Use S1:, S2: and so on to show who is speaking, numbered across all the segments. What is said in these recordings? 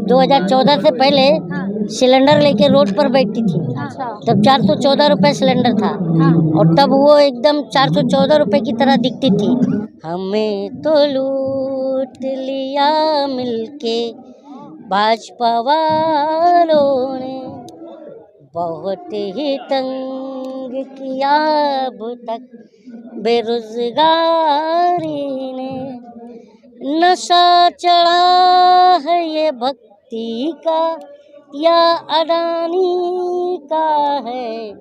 S1: 2014 से पहले सिलेंडर लेके रोड पर बैठती थी। तब 414 रुपए सिलेंडर था और तब वो एकदम 414 रुपए की तरह दिखती थी। हमें तो लूट लिया मिलके भाजपा वालों ने, बहुत ही तंग किया अब तक बेरोजगारी ने। नशा चढ़ा है ये भक्ति का या अडानी का है,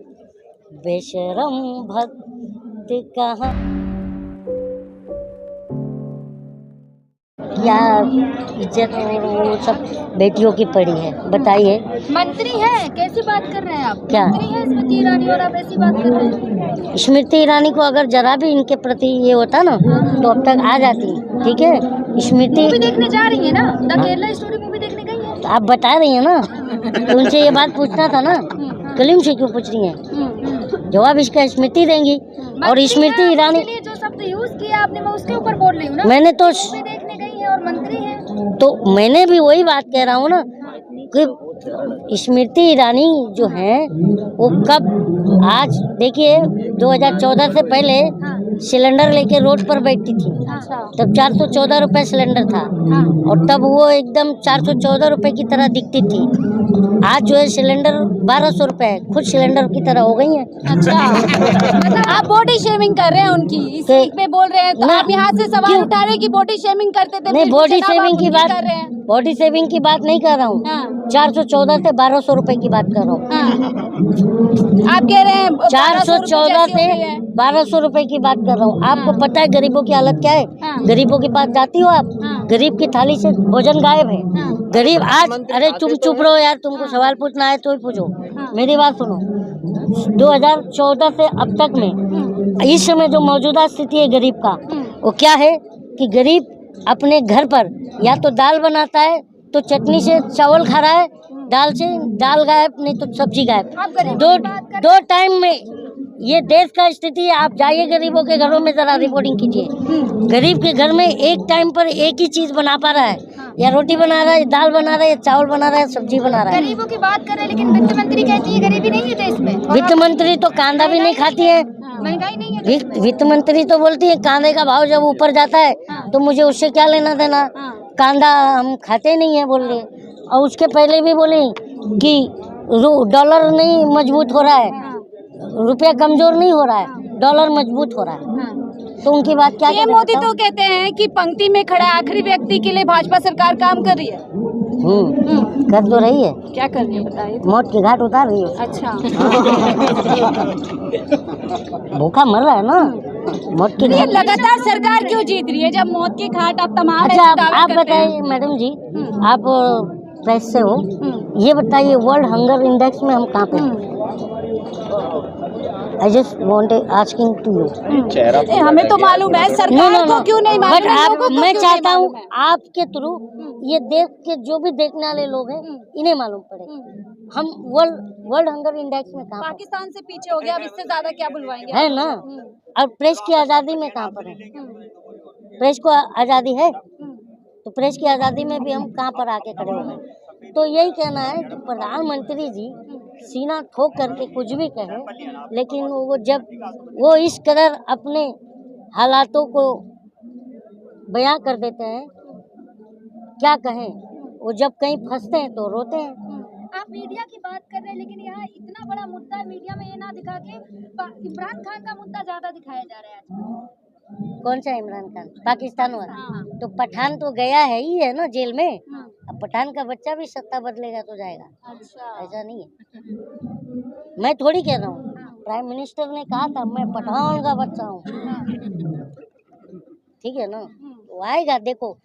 S1: बेशरम भक्त कहाँ। क्या इज्जत और वो सब बेटियों की पड़ी है, बताइए।
S2: मंत्री है, कैसी बात कर रहे हैं आप?
S1: क्या
S2: मंत्री है स्मृति ईरानी और आप ऐसी बात कर रहे हैं?
S1: स्मृति ईरानी को अगर जरा भी इनके प्रति ये होता ना तो अब तक आ जाती। ठीक है, स्मृति
S2: मूवी देखने जा रही है ना, द केरला स्टोरी मूवी देखने गई है।
S1: तो आप बता रही है ना, तो उनसे ये बात पूछना था ना, कलीम से क्यों पूछ रही हैं? जवाब इसका स्मृति देंगी। और स्मृति ईरानी
S2: जो शब्द यूज किया आपने, मैं उसके ऊपर बोल रही हूँ ना।
S1: मैंने तो
S2: मूवी देखने गई है और मंत्री है,
S1: तो मैंने भी वही बात कह रहा हूँ ना कि स्मृति ईरानी जो है वो कब, आज देखिए 2014 से पहले सिलेंडर लेके रोड पर बैठती थी। तब 414 रुपए सिलेंडर था और तब वो एकदम 414 रुपए की तरह दिखती थी। आज जो है सिलेंडर 1200 रुपए है, खुद सिलेंडर की तरह हो गई है।
S2: अच्छा मतलब आप बॉडी शेमिंग कर रहे हैं उनकी, इस पे बोल रहे हैं तो आप यहाँ से सवाल उठा रहे हैं कि बॉडी शेमिंग करते थे।
S1: नहीं, बॉडी शेमिंग की बात कर रहे हैं, बॉडी शेमिंग की बात नहीं कर रहा हूँ। 414 से 1200 रुपए की बात कर रहा हूँ।
S2: आप कह रहे हैं
S1: 414 से 1200 रुपए की बात कर रहा हूँ। आपको पता है गरीबों की हालत क्या है? गरीबों के पास जाती हो आप, गरीब की थाली से भोजन गायब है। गरीब आज, अरे तुम चुप रहो यार, तुमको सवाल पूछना है तो ही पूछो, मेरी बात सुनो। 2014 से अब तक में इस समय जो मौजूदा स्थिति है गरीब का, वो क्या है कि गरीब अपने घर पर या तो दाल बनाता है तो चटनी से चावल खा रहा है, दाल से दाल गायब, नहीं तो सब्जी गायब। दो टाइम में ये देश का स्थिति है। आप जाइए गरीबों के घरों में जरा रिपोर्टिंग कीजिए। गरीब के घर में एक टाइम पर एक ही चीज बना पा रहा है, या रोटी बना रहा है, दाल बना रहा है, या चावल बना रहा है, सब्जी बना रहा है।
S2: गरीबों की बात कर रहे हैं, लेकिन वित्त मंत्री कहती है गरीबी नहीं है देश में।
S1: वित्त मंत्री तो कांदा भी नहीं खाती है,
S2: महंगाई नहीं है।
S1: वित्त मंत्री तो बोलती है कांदे का भाव जब ऊपर जाता है तो मुझे उससे क्या लेना देना, कांदा हम खाते नहीं है बोल रहे। और उसके पहले भी बोले कि डॉलर नहीं मजबूत हो रहा है, रुपया कमजोर नहीं हो रहा है, डॉलर मजबूत हो रहा है। तो उनकी बात क्या?
S2: ये मोदी तो कहते हैं कि पंक्ति में खड़ा आखिरी व्यक्ति के लिए भाजपा सरकार काम कर रही है।
S1: कर तो रही है।
S2: क्या कर रही है बताइए?
S1: मौत की घाट उतार रही है।
S2: अच्छा
S1: भूखा मर रहा है ना, मौत की घाट।
S2: लगातार सरकार क्यों जीत रही है जब मौत की घाट आप तमाम
S1: अच्छा आप बताइए मैडम जी, आप प्रेस से हो, ये बताइए वर्ल्ड हंगर इंडेक्स में हम कहाँ पे? I just want asking to you.
S2: हमें तो मालूम है, सरकार को क्यों नहीं मालूम?
S1: बट मैं चाहता हूँ आपके थ्रू ये देश के जो भी देखने वाले लोग हैं इन्हें मालूम पड़े हम वर्ल्ड हंगर इंडेक्स में कहाँ?
S2: पाकिस्तान से पीछे हो गया, अब इससे ज्यादा क्या बुलवाएंगे?
S1: है ना। और प्रेस की आज़ादी में कहाँ पर है? प्रेस को आज़ादी है तो प्रेस की आज़ादी में भी हम कहाँ पर आके खड़े हो गए? तो यही कहना है कि प्रधानमंत्री जी सीना ठोक करके कुछ भी कहे, लेकिन वो जब वो इस कदर अपने हालातों को बयां कर देते हैं, क्या कहें, वो जब कहीं फंसते हैं तो रोते हैं।
S2: आप मीडिया की बात कर रहे हैं, लेकिन यहाँ इतना बड़ा मुद्दा है, मीडिया में ये ना दिखा के इमरान खान का मुद्दा ज्यादा दिखाया जा रहा है।
S1: कौन सा इमरान खान? पाकिस्तान वाला? तो पठान तो गया है ही है ना जेल में। अब पठान का बच्चा भी सत्ता बदलेगा तो जाएगा। अच्छा। ऐसा नहीं है, मैं थोड़ी कह रहा हूँ, प्राइम मिनिस्टर ने कहा था मैं पठान का बच्चा हूँ। ठीक है ना, वो आएगा। देखो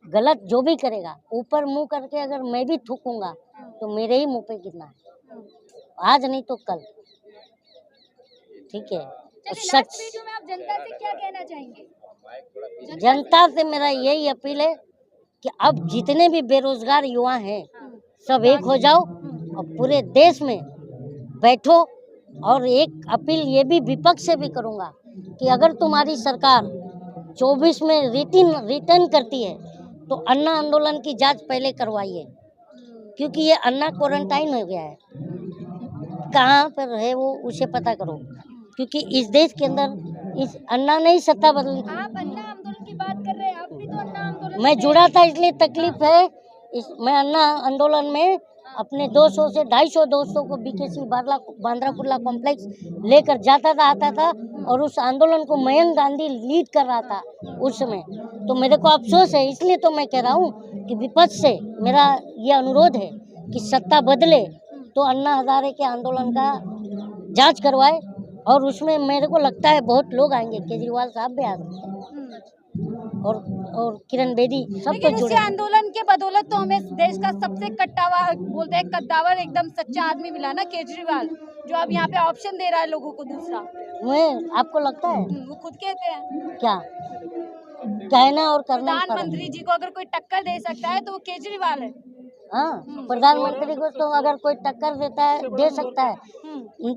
S1: गलत जो भी करेगा ऊपर मुंह करके अगर मैं भी थूकूंगा तो मेरे ही मुंह पे गिरना है, आज नहीं तो कल। ठीक है, सच
S2: में आप जनता से क्या कहना चाहेंगे?
S1: जनता से मेरा यही अपील है कि अब जितने भी बेरोजगार युवा हैं सब एक हो जाओ और पूरे देश में बैठो। और एक अपील ये भी विपक्ष से भी करूंगा कि अगर तुम्हारी सरकार 24 में रिटर्न करती है तो अन्ना आंदोलन की जांच पहले करवाइए। क्योंकि ये अन्ना क्वारंटाइन हो गया है, कहाँ पर है वो उसे पता करो, क्योंकि इस देश के अंदर इस अन्ना ने ही सत्ता बदली।
S2: आप अन्ना आंदोलन की बात कर रहे हैं, आप भी तो अन्ना आंदोलन
S1: मैं
S2: से-
S1: जुड़ा था इसलिए तकलीफ है। मैं अन्ना आंदोलन में अपने 200 से 250 दोस्तों को बीकेसी बांद्रा कुर्ला कॉम्प्लेक्स लेकर जाता था, आता था, और उस आंदोलन को मयंक गांधी लीड कर रहा था उस समय। तो मेरे को अफसोस है, इसलिए तो मैं कह रहा हूँ कि विपक्ष से मेरा ये अनुरोध है कि सत्ता बदले तो अन्ना हजारे के आंदोलन का जांच करवाए, और उसमें मेरे को लगता है बहुत लोग आएंगे, केजरीवाल साहब भी आ सकते हैं, और किरण बेदी सब
S3: लेकिन
S1: कुछ
S3: इसी
S1: जुड़े।
S3: आंदोलन के बदौलत तो हमें देश का सबसे कट्टावर बोलते हैं, कद्दावर एकदम सच्चा आदमी मिला ना, केजरीवाल, जो अब यहाँ पे ऑप्शन दे रहा है लोगों को दूसरा।
S1: मैं आपको लगता है
S3: वो खुद कहते हैं
S1: क्या कहना और करना में फर्क है।
S3: प्रधानमंत्री जी को अगर कोई टक्कर दे सकता है तो वो केजरीवाल है।
S1: हाँ, प्रधानमंत्री को तो अगर कोई टक्कर देता है, दे सकता है।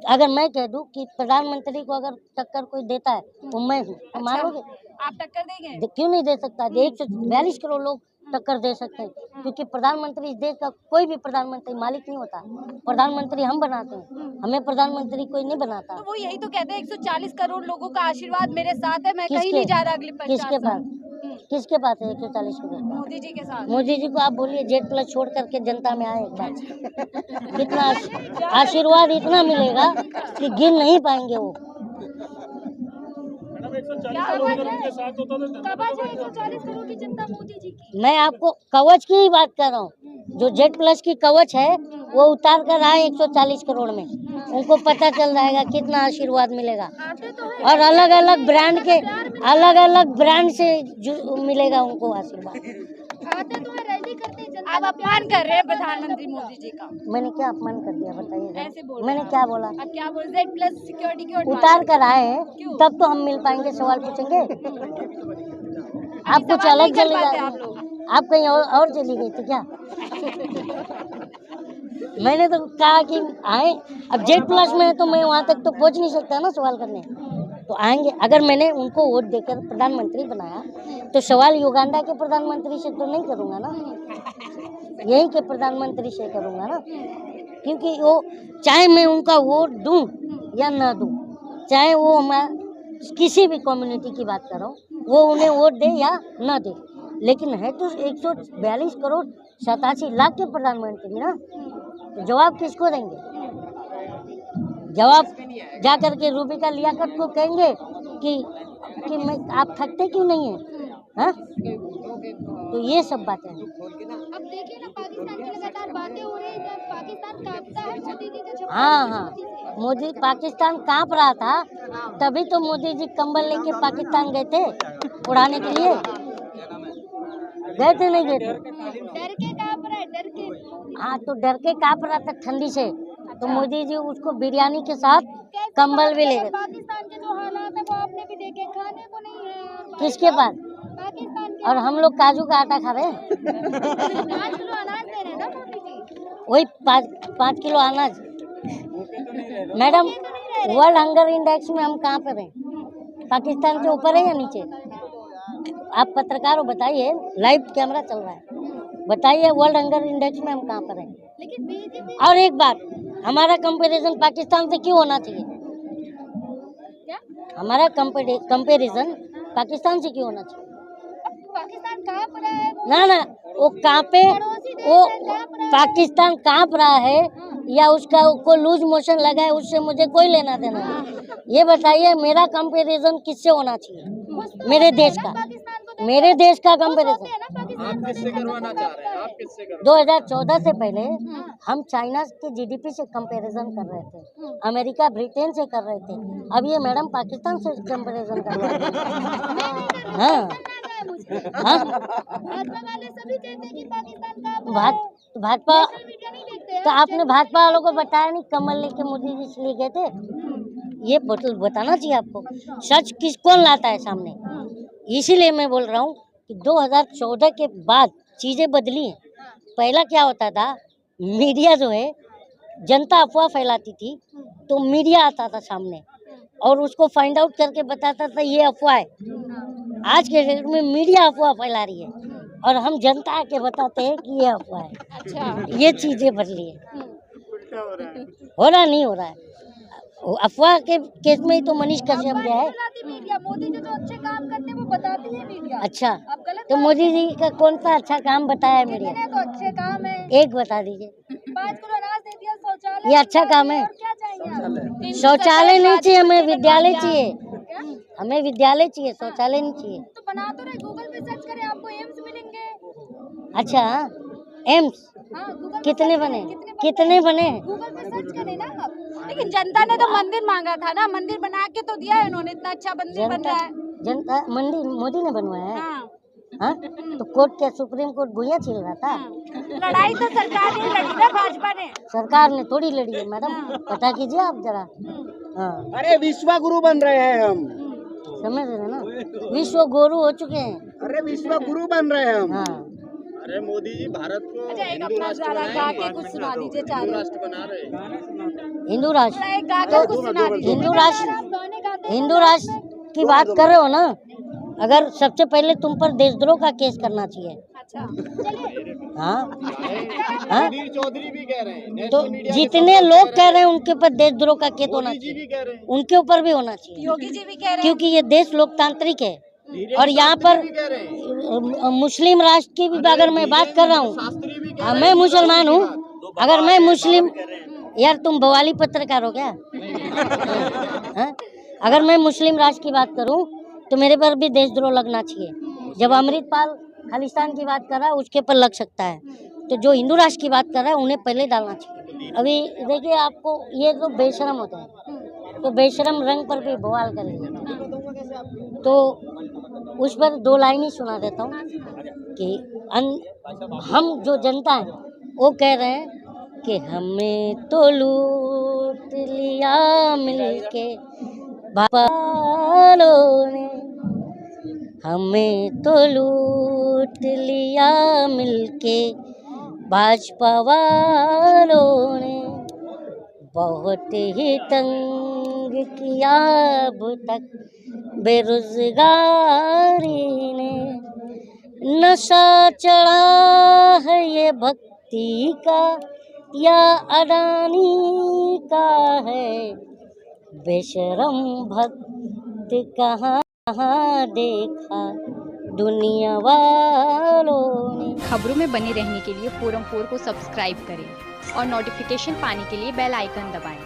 S1: अगर मैं कह दूं कि प्रधानमंत्री को अगर टक्कर कोई देता है तो मैं हूँ, तो मान लोगे?
S3: आप टक्कर देंगे?
S1: क्यों नहीं दे सकता? 142 करोड़ लोग टक्कर दे सकते हैं, क्योंकि प्रधानमंत्री इस देश का कोई भी प्रधानमंत्री मालिक नहीं होता, प्रधानमंत्री हम बनाते हैं, हमें प्रधानमंत्री कोई नहीं बनाता।
S3: तो वो यही तो कहते हैं 140 करोड़ लोगों का आशीर्वाद मेरे साथ है, मैं कहीं
S1: किसके?
S3: नहीं जा रहा अगले 50
S1: किसके पास?
S3: साल।
S1: किसके पास है 140 करोड़?
S3: मोदी जी के साथ।
S1: मोदी जी को आप बोलिए जेड प्लस छोड़ करके जनता में आए एक बार। कितना आशीर्वाद इतना मिलेगा कि गिन नहीं पाएंगे वो।
S2: कवच है 140 करोड़ की जनता मोदी जी की।
S1: मैं आपको कवच की ही बात कर रहा हूँ, जो जेड प्लस की कवच है वो उतार कर आए 140 करोड़ में, उनको पता चल जाएगा कितना आशीर्वाद मिलेगा।
S2: आते तो है,
S1: और अलग अलग ब्रांड से मिलेगा उनको आशीर्वाद।
S2: आते तो है, रैली करते हैं, जनता
S3: आप अपमान कर रहे हैं प्रधानमंत्री मोदी जी का।
S1: मैंने क्या अपमान कर दिया बताइए?
S3: ऐसे बोल
S1: मैंने
S3: रहे हैं
S1: क्या बोला?
S3: अब क्या बोल जेड प्लस सिक्योरिटी की
S1: उतार कर आए हैं तब तो हम मिल पाएंगे, सवाल पूछेंगे। आप कुछ अलग चले
S3: आप
S1: जाए,
S3: लोग।
S1: आप कहीं और चली गई थी क्या? मैंने तो कहा कि आए, अब जेड प्लस में है तो मैं वहाँ तक तो पहुँच नहीं सकता ना सवाल करने, तो आएंगे। अगर मैंने उनको वोट देकर प्रधानमंत्री बनाया तो सवाल युगांडा के प्रधानमंत्री से तो नहीं करूँगा ना, यही के प्रधानमंत्री से करूँगा ना, क्योंकि वो चाहे मैं उनका वोट दूं या ना दूं, चाहे वो हमारा किसी भी कम्युनिटी की बात कर रहा हूँ, वो उन्हें वोट दे या ना दे, लेकिन है तो 142 करोड़ 87 लाख के प्रधानमंत्री ना, तो जवाब किसको देंगे? जवाब जा करके रूबिका लियाकत को कहेंगे कि मैं आप थकते क्यों नहीं है? हाँ, तो ये सब बातें हैं।
S2: अब देखिए ना, पाकिस्तान की लगातार बातें हो रही है, पाकिस्तान कांपता है मोदी जी के जवाब
S1: हाँ, मोदी पाकिस्तान कांप रहा था, तभी तो मोदी जी कंबल लेके पाकिस्तान गए थे उड़ाने के लिए, गए थे नहीं गए थे?
S2: डर के कांप रहा है, डर के।
S1: हाँ, तो डर के कांप रहा था ठंडी से, तो मोदी जी उसको बिरयानी के साथ कंबल भी ले गए।
S2: पाकिस्तान के जो हालात है वो आपने भी देखे, खाने को नहीं है
S1: किसके पास?
S2: पाकिस्तान के।
S1: और हम लोग काजू का आटा खा रहे हैं।
S2: 5 किलो अनाज दे रहे हैं ना मोदी जी।
S1: वही 5 किलो अनाज। मैडम, वर्ल्ड हंगर इंडेक्स में हम कहाँ पर हैं? पाकिस्तान के ऊपर है या नीचे? आप पत्रकार हो, बताइए, लाइव कैमरा चल रहा है, बताइए वर्ल्ड हंगर इंडेक्स में हम कहाँ पर हैं?
S2: लेकिन बीजेपी
S1: और एक बात, हमारा कंपैरिजन पाकिस्तान से क्यों होना चाहिए?
S2: क्या?
S1: हमारा कंपैरिजन पाकिस्तान से क्यों होना चाहिए?
S2: पाकिस्तान कांप रहा है वो,
S1: ना, वो कांपे, वो पाकिस्तान कांप रहा है या उसका को लूज मोशन लगा है, उससे मुझे कोई लेना देना नहीं। ये बताइए मेरा कंपैरिजन किससे होना चाहिए? मेरे देश का, मेरे देश का कंपैरिजन।
S2: आप किससे करवाना चाह रहे हैं? आप किससे
S1: 2014 से पहले हम चाइना के जीडीपी से कंपैरिजन कर रहे थे, अमेरिका ब्रिटेन से कर रहे थे, अब ये मैडम पाकिस्तान से कंपैरिजन कर रहे हैं। हाँ,
S2: भाजपा वाले सभी कहते हैं कि पाकिस्तान का
S1: भाजपा,
S2: मीडिया नहीं देखते।
S1: तो आपने भाजपा वालों को बताया नहीं कमल लेके मोदी जी इसलिए गए थे? ये बताना चाहिए आपको, सच कौन लाता है सामने। इसीलिए मैं बोल रहा हूँ कि 2014 के बाद चीज़ें बदली हैं। पहला क्या होता था, मीडिया जो है, जनता अफवाह फैलाती थी तो मीडिया आता था सामने और उसको फाइंड आउट करके बताता था ये अफवाह है। आज के डेट में मीडिया अफवाह फैला रही है, और हम जनता के बताते हैं कि ये अफवाह है।
S3: अच्छा।
S1: ये चीजें बदली है, हो रहा नहीं हो रहा है। अफवाह के केस में ही तो मनीष कश्यप गया है।
S2: बताती मीडिया, मोदी जी जो अच्छे काम करते हैं वो बताती है मीडिया।
S1: अच्छा,
S2: आप गलत
S1: तो मोदी जी का कौन सा अच्छा काम बताया है मीडिया?
S2: कितने तो अच्छे काम है।
S1: एक बता दीजिए।
S2: 5 किलो अनाज दे दिया, शौचालय
S1: ये अच्छा
S2: बनवा
S1: काम
S2: दिया,
S1: है।
S2: और क्या चाहिए आपको?
S1: शौचालय नहीं चाहिए हमें, विद्यालय चाहिए।
S2: क्या?
S1: हमें विद्यालय चाहिए, शौचालय नहीं चाहिए।
S2: तो बना तो रहे, गूगल पे सर्च करें आपको एम्स मिलेंगे।
S1: अच्छा, एम्स
S2: हाँ, गूगल पे
S1: कितने
S2: सर्च
S1: बने?
S2: करें,
S1: कितने बने?
S2: गूगल पे सर्च करें ना आप।
S3: लेकिन जनता ने तो मंदिर मांगा था ना, मंदिर बना के तो दिया है उन्होंने, इतना अच्छा मंदिर बन
S1: जनता
S3: रहा है।
S1: जनता मंदिर मोदी ने बनवाया है।
S3: हाँ।
S1: हाँ? तो कोर्ट क्या, सुप्रीम कोर्ट गुइया छील रहा था?
S3: लड़ाई तो सरकार ने लड़ी ना, भाजपा ने।
S1: सरकार ने थोड़ी लड़ी है मैडम, पता कीजिए आप जरा। हाँ,
S4: अरे विश्व गुरु बन रहे हैं हम।
S1: समझ रहे हैं ना, विश्व गुरु हो चुके हैं।
S4: अरे विश्व गुरु बन रहे हैं हम।
S1: हाँ,
S4: अरे मोदी जी भारत को
S3: अच्छा, एक अपना जरा गा के कुछ सुना दीजिए चारों।
S4: राष्ट्र बना रहे हैं।
S1: हिंदू राष्ट्र,
S3: एक गा के कुछ सुना दीजिए।
S1: हिंदू राष्ट्र,
S2: आप गाने गाते हैं,
S1: हिंदू राष्ट्र की बात कर रहे हो ना? अगर सबसे पहले तुम पर देशद्रोह का केस करना चाहिए।
S3: अच्छा।
S1: हाँ, हाँ?
S4: चौधरी भी कह रहे हैं,
S1: तो जितने लोग कह रहे हैं उनके ऊपर देशद्रोह का केस होना
S4: जी भी
S1: चाहिए,
S4: कह रहे हैं,
S1: उनके ऊपर भी होना चाहिए।
S3: योगी जी भी कह रहे हैं।
S1: क्योंकि ये देश लोकतांत्रिक है। और यहाँ पर
S4: कह रहे हैं,
S1: मुस्लिम राष्ट्र की भी अगर मैं बात कर रहा हूँ,
S4: शास्त्री भी
S1: हाँ, मैं मुसलमान हूँ, अगर मैं मुस्लिम, यार तुम बवाली पत्रकार हो क्या? हाँ? अगर मैं मुस्लिम राष्ट्र की बात करूँ तो मेरे पर भी देशद्रोह लगना चाहिए। जब अमृतपाल खालिस्तान की बात कर रहा है उसके पर लग सकता है, तो जो हिंदू राष्ट्र की बात कर रहा है उन्हें पहले डालना चाहिए। अभी देखिए, आपको ये जो बेशरम होते हैं तो बेशरम रंग पर भी बवाल करेंगे, तो उस पर 2 लाइन ही सुना देता हूँ कि हम जो जनता है वो कह रहे हैं कि हमें तो लूट लिया मिलके बालों ने, हमें तो लूट लिया मिलके भाजपा वालों ने, बहुत ही तंग किया अब तक बेरोजगारी ने, नशा चढ़ा है ये भक्ति का या अडानी का है, बेशरम भक्त कहाँ देखा दुनिया वालों ने।
S5: खबरों में बने रहने के लिए फोरम 4 को सब्सक्राइब करें और नोटिफिकेशन पाने के लिए बेल आइकन दबाएं।